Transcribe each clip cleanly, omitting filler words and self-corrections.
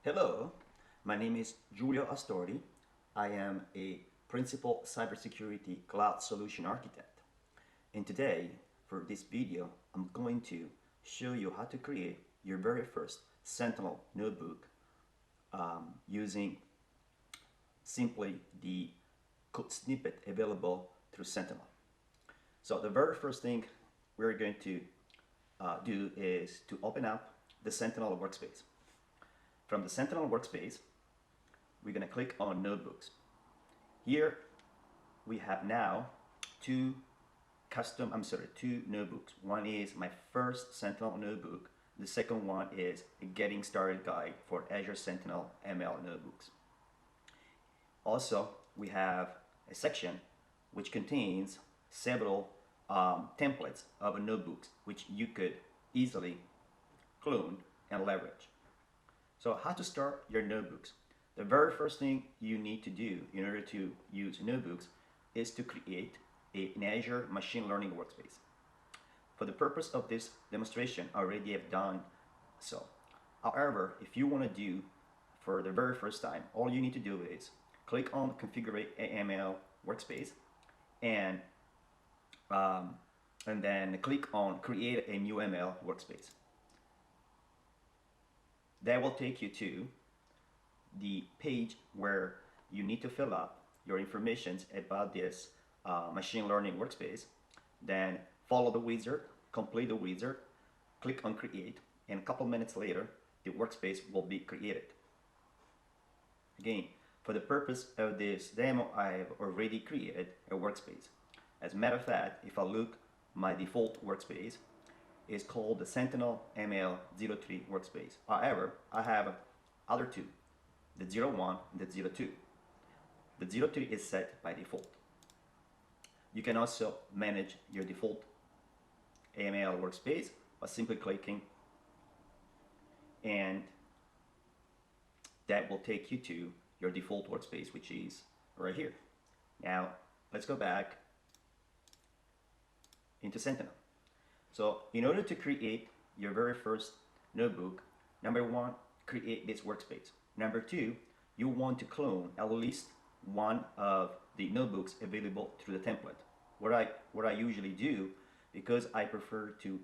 Hello, my name is Giulio Astori. I am a Principal Cybersecurity Cloud Solution Architect. And today, for this video, I'm going to show you how to create your very first Sentinel notebook using simply the code snippet available through Sentinel. So the very first thing we're going to do is to open up the Sentinel workspace. From the Sentinel workspace, we're going to click on Notebooks. Here we have now two notebooks. One is my first Sentinel notebook. The second one is a getting started guide for Azure Sentinel ML notebooks. Also, we have a section which contains several templates of notebooks which you could easily clone and leverage. So how to start your notebooks? The very first thing you need to do in order to use notebooks is to create an Azure machine learning workspace. For the purpose of this demonstration, I already have done so. However, if you want to do for the very first time, all you need to do is click on Configure AML workspace and then click on Create a new ML workspace. That will take you to the page where you need to fill up your information about this machine learning workspace. Then follow the wizard, complete the wizard, click on create, and a couple minutes later the workspace will be created. Again, for the purpose of this demo, I have already created a workspace. As a matter of fact, if I look, my default workspace is called the Sentinel ML03 workspace. However, I have other two, the 01 and the 02. The 03 is set by default. You can also manage your default AML workspace by simply clicking, and that will take you to your default workspace, which is right here. Now, let's go back into Sentinel. So in order to create your very first notebook, number one, create this workspace. Number two, you want to clone at least one of the notebooks available through the template. What I usually do, because I prefer to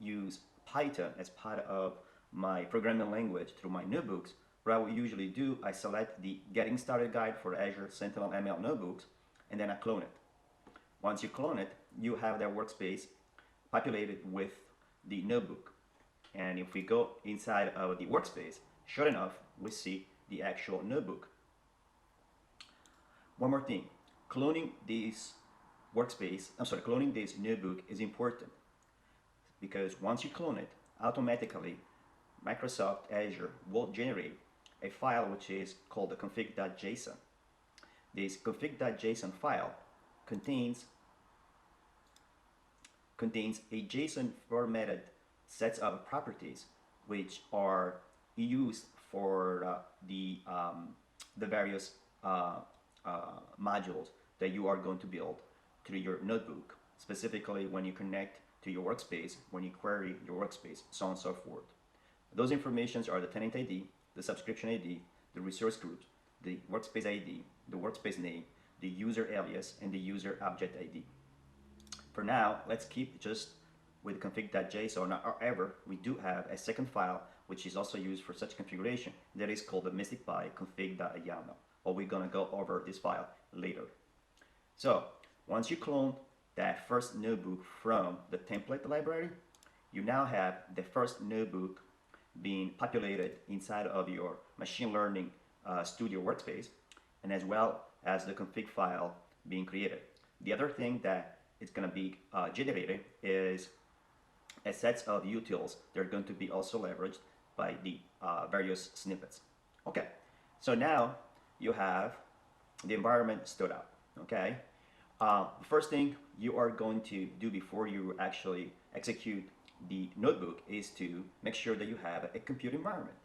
use Python as part of my programming language through my notebooks, what I will usually do, I select the Getting Started Guide for Azure Sentinel ML notebooks, and then I clone it. Once you clone it, you have that workspace populated with the notebook. And if we go inside of the workspace, sure enough, we see the actual notebook. One more thing, cloning this notebook is important, because once you clone it, automatically Microsoft Azure will generate a file which is called the config.json. This config.json file contains a JSON formatted sets of properties which are used for the various modules that you are going to build through your notebook, specifically when you connect to your workspace, when you query your workspace, so on and so forth. Those informations are the tenant ID, the subscription ID, the resource group, the workspace ID, the workspace name, the user alias, and the user object ID. For now, let's keep just with config.json. However, we do have a second file which is also used for such configuration that is called the MSTICPy config.yaml. But we're gonna go over this file later. So once you clone that first notebook from the template library, you now have the first notebook being populated inside of your machine learning studio workspace, and as well as the config file being created. The other thing that is going to be generated is a set of utils that are going to be also leveraged by the various snippets. Okay, so now you have the environment stood up. Okay, the first thing you are going to do before you actually execute the notebook is to make sure that you have a compute environment.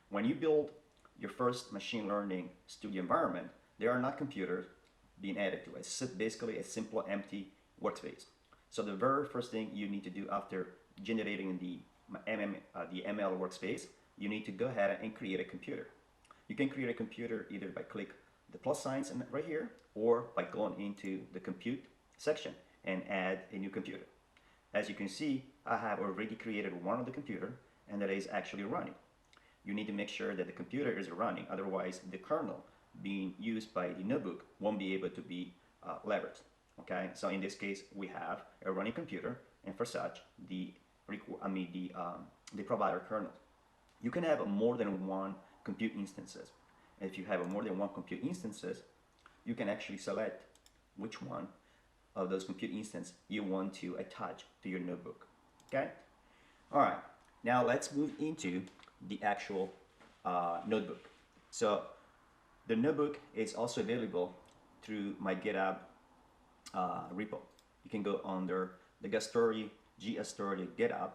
When you build your first machine learning studio environment, there are not computers being added to it. It's basically a simple empty workspace. So the very first thing you need to do after generating the ML workspace, you need to go ahead and create a computer. You can create a computer either by click the plus signs right here, or by going into the compute section and add a new computer. As you can see, I have already created one of the computer, and that is actually running. You need to make sure that the computer is running, otherwise the kernel being used by the notebook won't be able to be leveraged. Okay, so in this case we have a running computer, and for such the provider kernel. You can have more than one compute instances. If you have more than one compute instances, you can actually select which one of those compute instances you want to attach to your notebook. Okay, all right, now let's move into the actual notebook. So the notebook is also available through my GitHub repo. You can go under the GS story GitHub.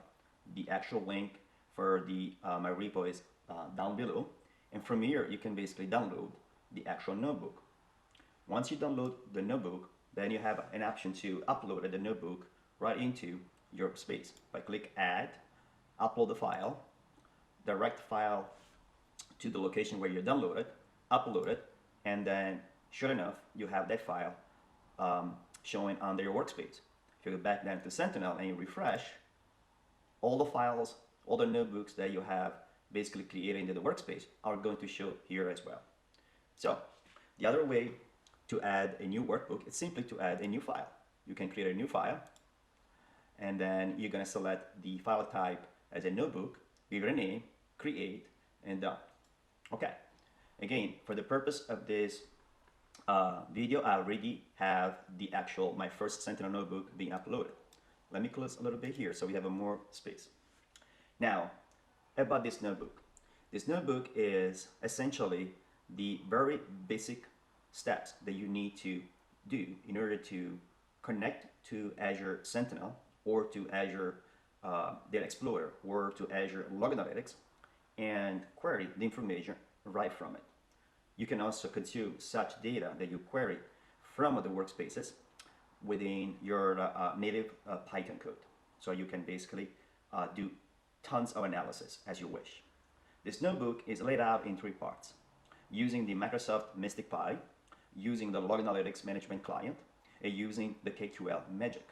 The actual link for the my repo is down below, and from here you can basically download the actual notebook. Once you download the notebook, then you have an option to upload the notebook right into your space. By click add, upload the file, direct file to the location where you download it, upload it, and then sure enough you have that file showing under your workspace. If you go back down to Sentinel and you refresh, all the files, all the notebooks that you have basically created into the workspace are going to show here as well. So the other way to add a new workbook is simply to add a new file. You can create a new file, and then you're going to select the file type as a notebook, give it a name, create, and done. Okay, again, for the purpose of this video, I already have the actual my first Sentinel notebook being uploaded. Let me close a little bit here so we have a more space. Now, about this notebook. This notebook is essentially the very basic steps that you need to do in order to connect to Azure Sentinel, or to Azure Data Explorer, or to Azure Log Analytics, and query the information right from it. You can also consume such data that you query from the workspaces within your native Python code. So you can basically do tons of analysis as you wish. This notebook is laid out in 3 parts, using the Microsoft MSTICPy, using the Log Analytics Management Client, and using the KQL Magic.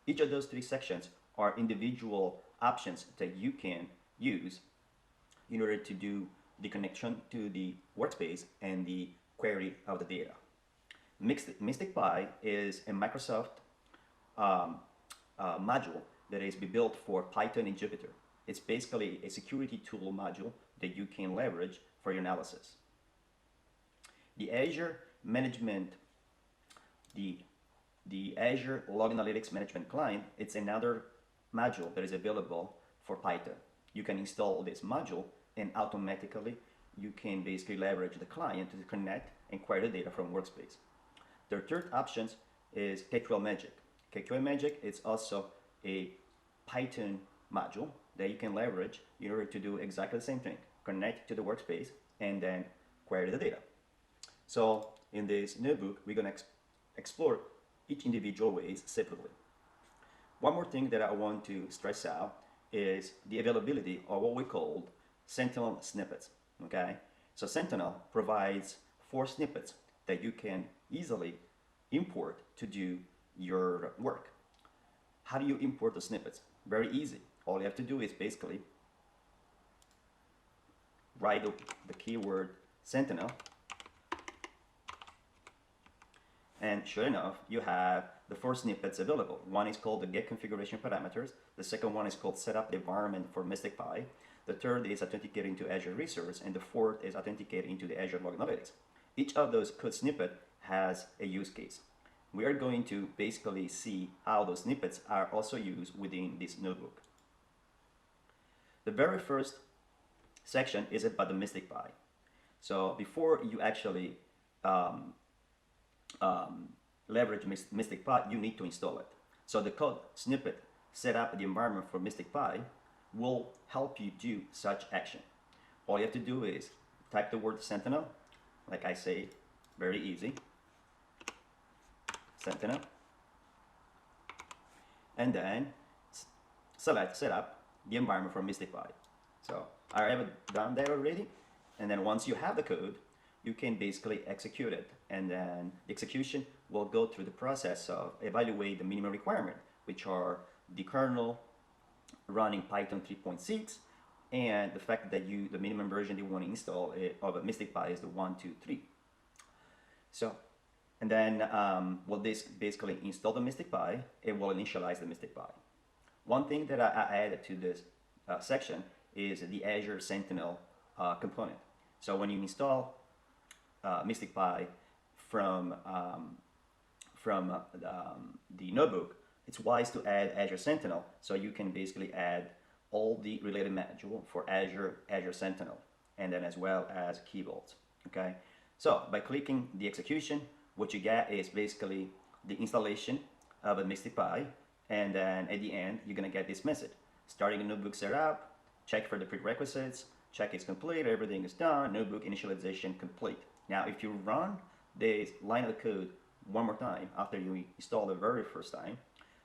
Each of those 3 sections are individual options that you can use in order to do the connection to the workspace and the query of the data. MSTICPy is a Microsoft module that is built for Python and Jupyter. It's basically a security tool module that you can leverage for your analysis. The Azure Management, the Azure Log Analytics Management Client, it's another module that is available for Python. You can install this module, and automatically you can basically leverage the client to connect and query the data from workspace. The third option is KQL Magic. KQL Magic is also a Python module that you can leverage in order to do exactly the same thing, connect to the workspace and then query the data. So in this notebook, we're going to explore each individual ways separately. One more thing that I want to stress out is the availability of what we call Sentinel snippets. Okay, so Sentinel provides 4 snippets that you can easily import to do your work. How do you import the snippets? Very easy. All you have to do is basically write the keyword Sentinel, and sure enough, you have the 4 snippets available. One is called the get configuration parameters. The second one is called set up the environment for MSTICPy. The third is authenticating to Azure Resource, and the fourth is authenticating into the Azure Log Analytics. Each of those code snippet has a use case. We are going to basically see how those snippets are also used within this notebook. The very first section is about the MSTICPy. So before you actually leverage MSTICPy, you need to install it. So the code snippet set up the environment for MSTICPy will help you do such action. All you have to do is type the word Sentinel, like I say, very easy, Sentinel, and then select set up the environment for MSTICPy. So I have done that already. And then once you have the code, you can basically execute it. And then the execution will go through the process of evaluate the minimum requirement, which are the kernel running Python 3.6, and the fact that the minimum version you want to install of a MSTICPy is the 1.2.3. So, and then will this basically install the MSTICPy, it will initialize the MSTICPy. One thing that I added to this section is the Azure Sentinel component. So when you install MSTICPy from the notebook, it's wise to add Azure Sentinel, so you can basically add all the related module for Azure Sentinel, and then as well as key vaults. Okay, so by clicking the execution, what you get is basically the installation of a MSTICPy, and then at the end you're gonna get this message: starting a notebook setup, check for the prerequisites, check it's complete, everything is done, notebook initialization complete. Now if you run this line of code one more time after you install the very first time,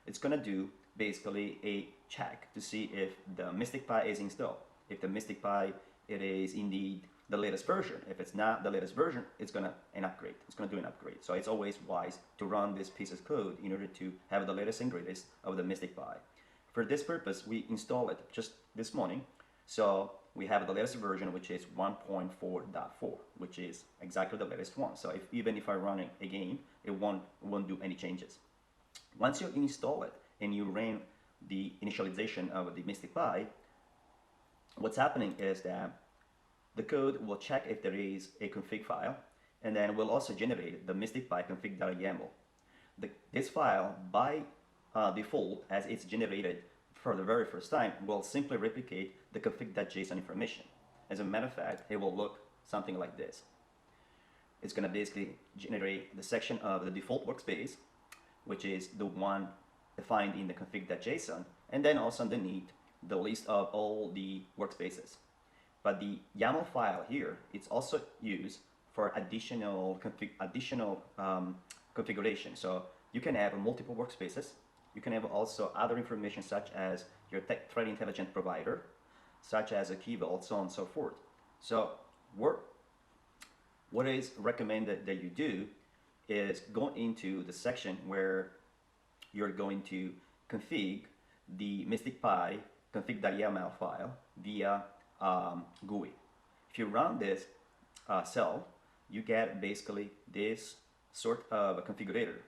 it's gonna do basically a check to see if the MSTICPy is installed. If the MSTICPy it is indeed the latest version. If it's not the latest version, it's gonna do an upgrade. So it's always wise to run this piece of code in order to have the latest and greatest of the MSTICPy. For this purpose, we installed it just this morning. So we have the latest version, which is 1.4.4, which is exactly the latest one. So even if I run it again, it won't do any changes. Once you install it and you ran the initialization of the MSTICPy, what's happening is that the code will check if there is a config file, and then will also generate the MSTICPy config.yaml. This file, by default, as it's generated for the very first time, will simply replicate the config.json information. As a matter of fact, it will look something like this. It's going to basically generate the section of the default workspace, which is the one defined in the config.json, and then also underneath the list of all the workspaces. But the YAML file here, it's also used for additional configuration. So you can have multiple workspaces. You can have also other information such as your threat intelligence provider, such as a key vault, so on and so forth. So what is recommended that you do is go into the section where you're going to config the MSTICPy config.yaml file via GUI. If you run this cell, you get basically this sort of a configurator.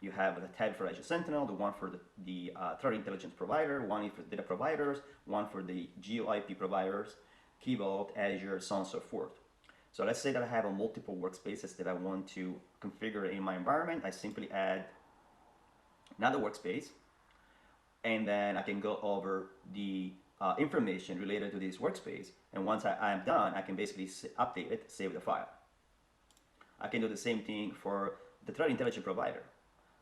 You have the tab for Azure Sentinel, the one for the threat intelligence provider, one for data providers, one for the GeoIP providers, Key Vault, Azure, so on and so forth. So let's say that I have multiple workspaces that I want to configure in my environment. I simply add another workspace, and then I can go over the information related to this workspace. And once I am done, I can basically update it, save the file. I can do the same thing for the threat intelligence provider.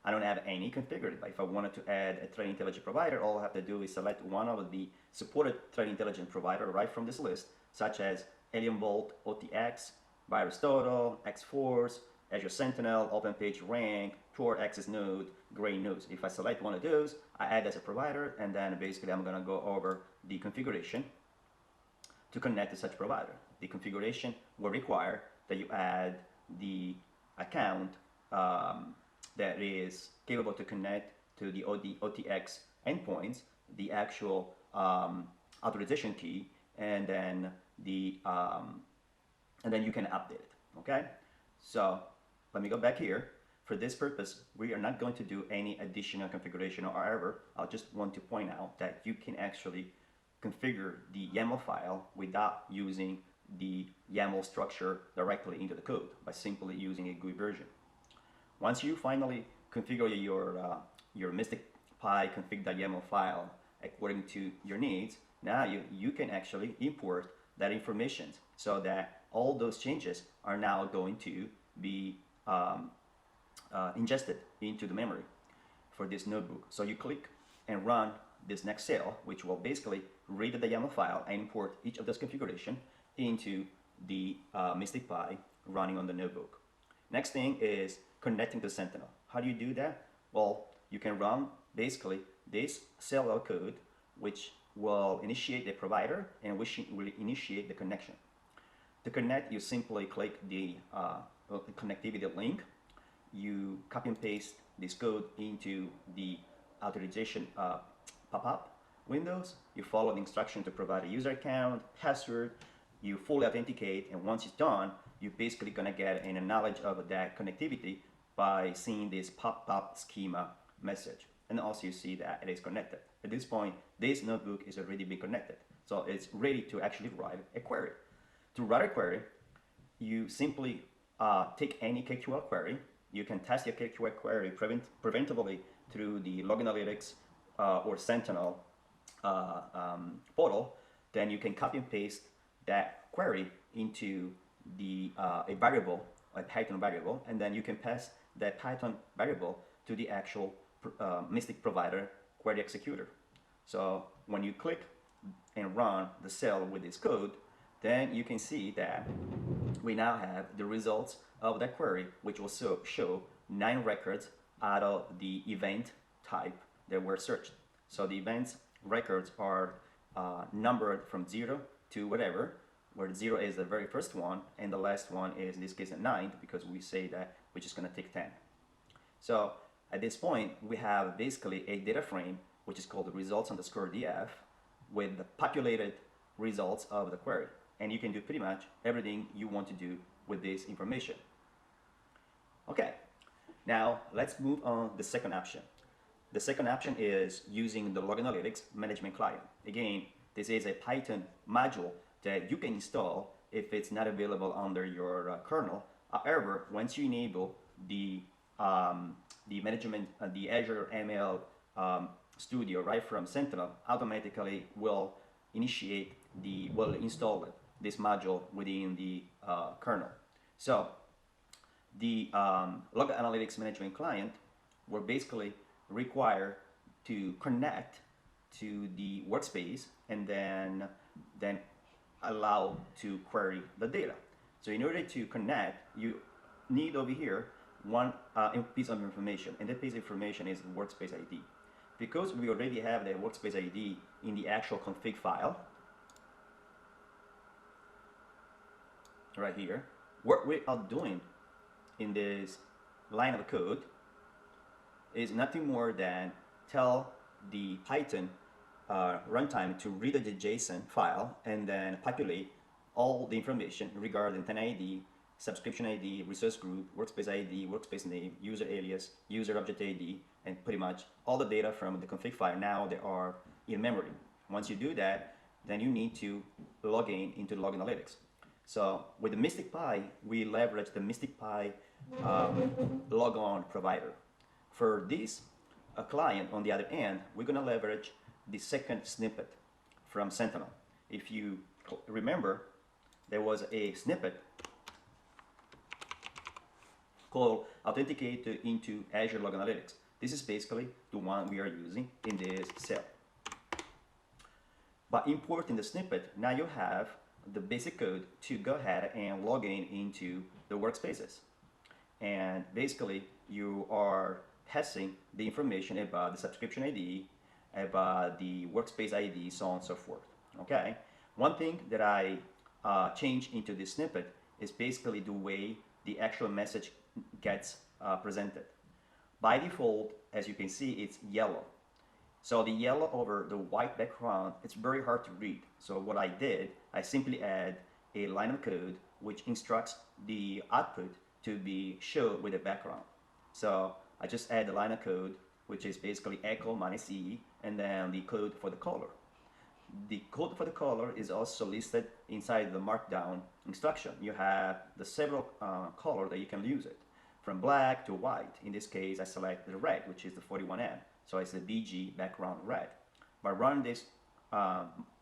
I don't have any configured, but if I wanted to add a threat intelligence provider, all I have to do is select one of the supported threat intelligence provider right from this list, such as Alien Vault, OTX, VirusTotal, X-Force, Azure Sentinel, OpenPageRank, Pure Access Node, Gray Nodes. If I select one of those, I add as a provider, and then basically I'm gonna go over the configuration to connect to such provider. The configuration will require that you add the account that is capable to connect to the OTX endpoints, the actual authorization key, and then you can update it. Okay, so let me go back here. For this purpose, we are not going to do any additional configuration. However, I'll just want to point out that you can actually configure the YAML file without using the YAML structure directly into the code by simply using a GUI version. Once you finally configure your MSTICPy config.yaml file according to your needs, now you can actually import that information so that all those changes are now going to be ingested into the memory for this notebook. So you click and run this next cell, which will basically read the YAML file and import each of those configuration into the MSTICPy running on the notebook. Next thing is connecting to Sentinel. How do you do that? Well, you can run basically this cell code, which will initiate the provider and which will initiate the connection. To connect, you simply click the connectivity link. You copy and paste this code into the authorization pop-up windows. You follow the instruction to provide a user account, password. You fully authenticate, and once it's done, you're basically gonna get a knowledge of that connectivity by seeing this pop-up schema message. And also you see that it is connected. At this point, this notebook is already been connected. So it's ready to actually write a query. To write a query, you simply take any KQL query. You can test your KQL query preventively through the Log Analytics or Sentinel portal. Then you can copy and paste that query into the a variable, a Python variable, and then you can pass that Python variable to the actual Mystic provider query executor. So when you click and run the cell with this code, then you can see that we now have the results of that query, which will show 9 records out of the event type that were searched. So the events records are numbered from 0 to whatever, where 0 is the very first one, and the last one is, in this case, a 9, because we say that we're just going to take 10. So at this point, we have basically a data frame, which is called the results_df, with the populated results of the query. And you can do pretty much everything you want to do with this information. Okay, now let's move on to the second option. The second option is using the Log Analytics Management Client. Again, this is a Python module that you can install if it's not available under your kernel. However, once you enable the management, the Azure ML Studio right from Sentinel, automatically will install this module within the kernel. So the Log Analytics Management Client will basically require to connect to the workspace and then allow to query the data. So in order to connect, you need over here one piece of information, and that piece of information is the workspace ID. Because we already have the workspace ID in the actual config file right here, what we are doing in this line of code is nothing more than tell the Python runtime to read the JSON file and then populate all the information regarding tenant ID, subscription ID, resource group, workspace ID, workspace name, user alias, user object ID, and pretty much all the data from the config file. Now they are in memory. Once you do that, then you need to log in into Log Analytics. So with the MSTICPy, we leverage the MSTICPy logon provider. For this client on the other end, we're going to leverage the second snippet from Sentinel. If you remember, there was a snippet called Authenticate into Azure Log Analytics. This is basically the one we are using in this cell. By importing the snippet, now you have the basic code to go ahead and log in into the workspaces. And basically, you are passing the information about the subscription ID, about the workspace ID, so on and so forth. Okay. One thing that I changed into this snippet is basically the way the actual message gets presented. By default, as you can see, it's yellow. So the yellow over the white background, it's very hard to read. So what I did, I simply add a line of code which instructs the output to be shown with a background. So I just add the line of code, which is basically echo minus E, and then the code for the color. The code for the color is also listed inside the markdown instruction. You have the several colors that you can use it, from black to white. In this case, I select the red, which is the 41M. So it's the BG background red. By running this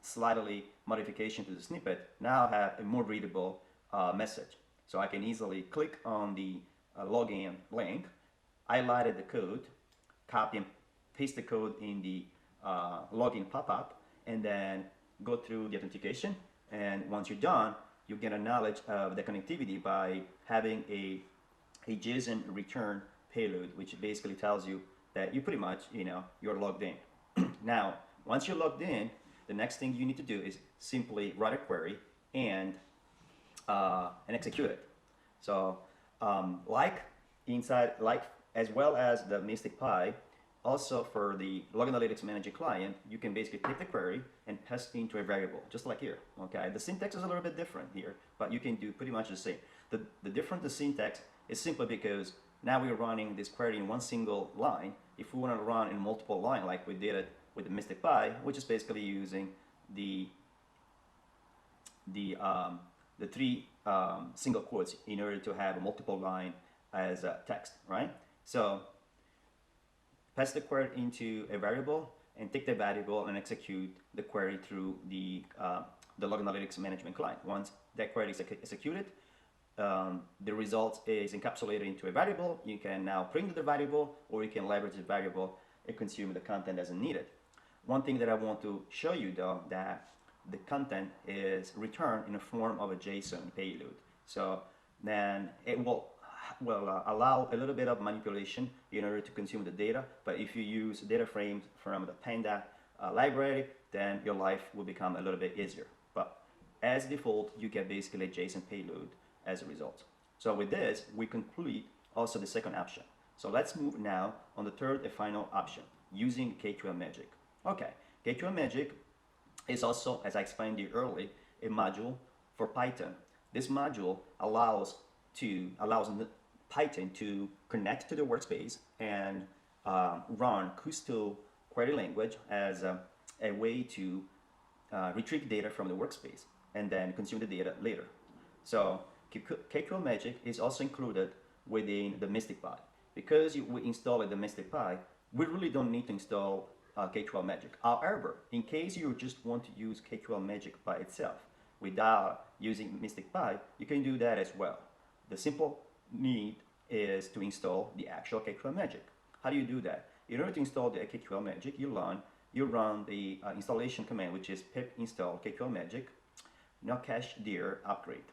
slightly modification to the snippet, now I have a more readable message. So I can easily click on the login link, highlighted the code, copy and paste the code in the login pop-up, and then go through the authentication. And once you're done, you get a knowledge of the connectivity by having a JSON return payload, which basically tells you that you pretty much, you're logged in. Now, once you're logged in, the next thing you need to do is simply write a query and execute it. So like as well as the MSTICPy, also for the Log Analytics Manager client, you can basically take the query and pass it into a variable, just like here. Okay, the syntax is a little bit different here, but you can do pretty much the same. The difference in the syntax is simply because now we're running this query in one single line. If we want to run in multiple lines, like we did it with the MSTICPy, which is basically using the three single quotes in order to have a multiple line as text, right? So pass the query into a variable and take the variable and execute the query through the Log Analytics Management client. Once that query is executed, the result is encapsulated into a variable. You can now print the variable, or you can leverage the variable and consume the content as needed. One thing that I want to show you though, that the content is returned in the form of a JSON payload. So then it will allow a little bit of manipulation in order to consume the data, but if you use data frames from the Panda library, then your life will become a little bit easier. But as default, you get basically a JSON payload as a result. So with this, we complete also the second option. So let's move now on the third and final option, using K2M Magic. Okay, K2M Magic is also, as I explained to you earlier, a module for Python. This module allows Python to connect to the workspace and run custom query language as a way to retrieve data from the workspace and then consume the data later. So K2M Magic is also included within the MSTICPy. Because we installed the MSTICPy, we really don't need to install K2M Magic. However, in case you just want to use K2M Magic by itself without using MSTICPy, you can do that as well. The simple need is to install the actual K2M Magic. How do you do that? In order to install the K2M Magic, you run the installation command, which is pip install K2M Magic, no cache dir upgrade.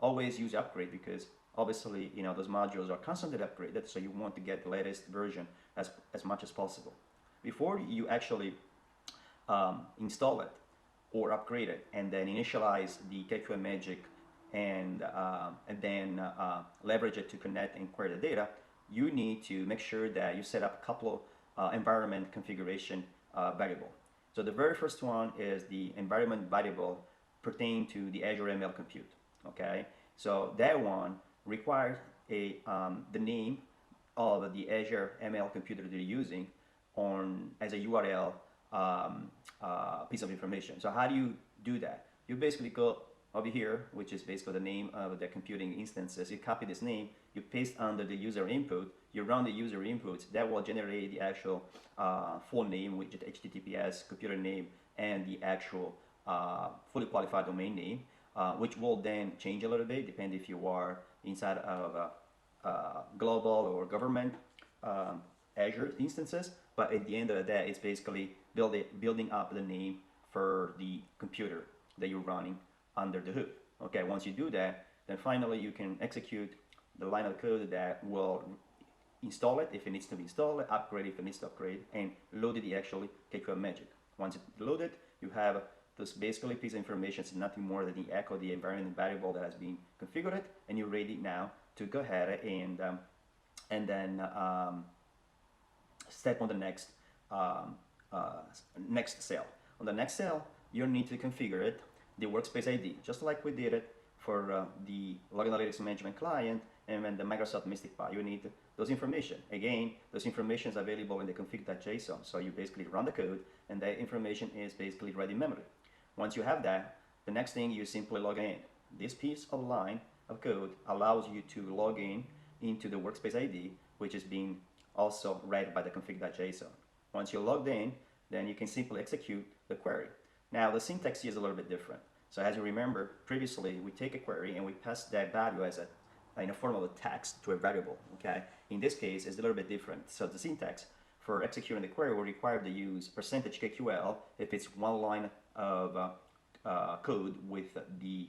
Always use upgrade because obviously those modules are constantly upgraded, so you want to get the latest version as much as possible. Before you actually install it or upgrade it and then initialize the K2M Magic and then leverage it to connect and query the data, you need to make sure that you set up a couple of environment configuration variable. So the very first one is the environment variable pertaining to the Azure ML compute. Okay, so that one requires the name of the Azure ML computer that you're using as a URL piece of information. So how do you do that? You basically go over here, which is basically the name of the computing instances. You copy this name, you paste under the user input, you run the user inputs, that will generate the actual full name, which is HTTPS, computer name, and the actual fully qualified domain name, which will then change a little bit, depending if you are inside of global or government Azure instances. But at the end of the day, it's basically building up the name for the computer that you're running under the hood. Okay, once you do that, then finally you can execute the line of code that will install it if it needs to be installed, upgrade if it needs to upgrade, and load the actually K2M Magic. Once it's loaded, you have this basically piece of information. It's nothing more than the echo, the environment variable that has been configured, and you're ready now to go ahead and then step on the next cell. On the next cell, you need to configure it, the workspace ID, just like we did it for the Log Analytics Management client and then the Microsoft MSTICPy. You need those information. Again, those information is available in the config.json. So you basically run the code, and that information is basically ready in memory. Once you have that, the next thing you simply log in. This piece of line of code allows you to log in into the workspace ID, which is being also read by the config.json. Once you're logged in, then you can simply execute the query. Now the syntax here is a little bit different. So as you remember, previously we take a query and we pass that value as in a form of a text to a variable. Okay. In this case, it's a little bit different. So the syntax for executing the query will require to use %KQL if it's one line of code with the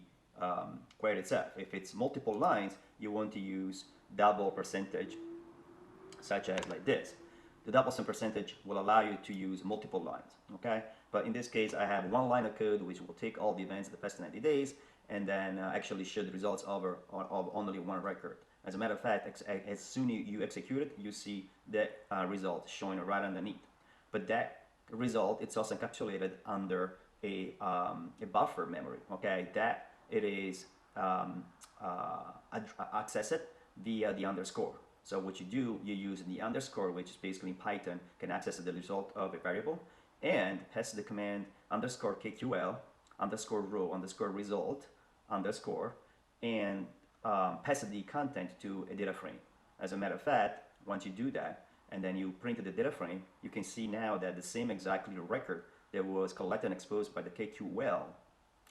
query itself. If it's multiple lines, you want to use double percentage, such as like this. The double percentage will allow you to use multiple lines. Okay. But in this case, I have one line of code which will take all the events of the past 90 days and then actually show the results of only one record. As a matter of fact, as soon as you execute it, you see the result showing right underneath. But that result, it's also encapsulated under a buffer memory, okay, that it is accessed via the underscore. So what you do, you use the underscore, which is basically in Python, can access the result of a variable, and pass the command underscore KQL, underscore row, underscore result, underscore, and pass the content to a data frame. As a matter of fact, once you do that, and then you print the data frame, you can see now that the same exactly record that was collected and exposed by the KQL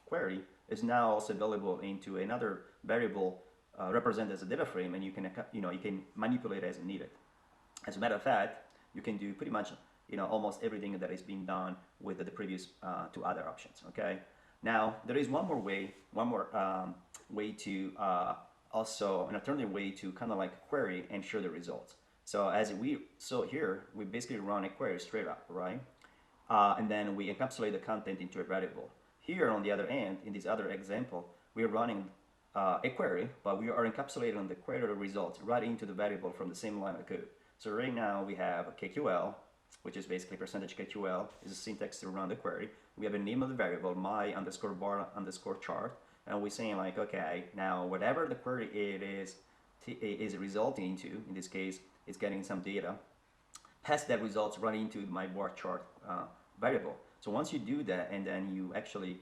query is now also available into another variable represented as a data frame, and you can manipulate it as needed. As a matter of fact, you can do pretty much almost everything that is being done with the previous two other options. Okay. Now there is one more way to also an alternative way to kind of like query and show the results. So as we saw here, we basically run a query straight up, right? And then we encapsulate the content into a variable. Here on the other end, in this other example, we are running a query, but we are encapsulating the query results right into the variable from the same line of code. So right now we have KQL, which is basically percentage KQL is a syntax to run the query. We have a name of the variable, my underscore bar underscore chart, and we're saying like, okay, now whatever the query it is resulting into, in this case, it's getting some data, pass that results right into my bar chart variable. So once you do that, and then you actually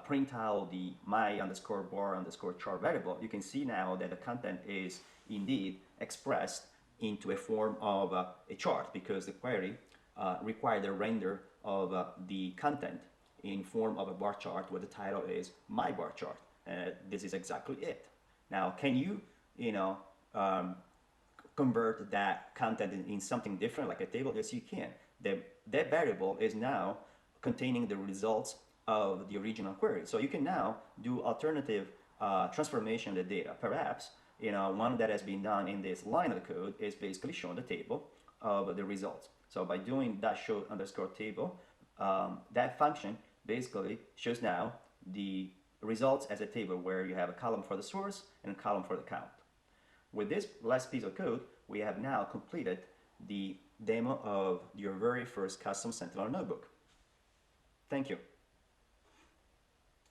print out the my underscore bar underscore chart variable, you can see now that the content is indeed expressed into a form of a chart, because the query required a render of the content in form of a bar chart where the title is my bar chart. This is exactly it. Now, can you, convert that content in something different like a table? Yes, you can. That variable is now containing the results of the original query. So you can now do alternative transformation of the data. Perhaps one that has been done in this line of code is basically showing the table of the results. So by doing that show underscore table, that function basically shows now the results as a table where you have a column for the source and a column for the count. With this last piece of code, we have now completed the demo of your very first custom Sentinel notebook. Thank you.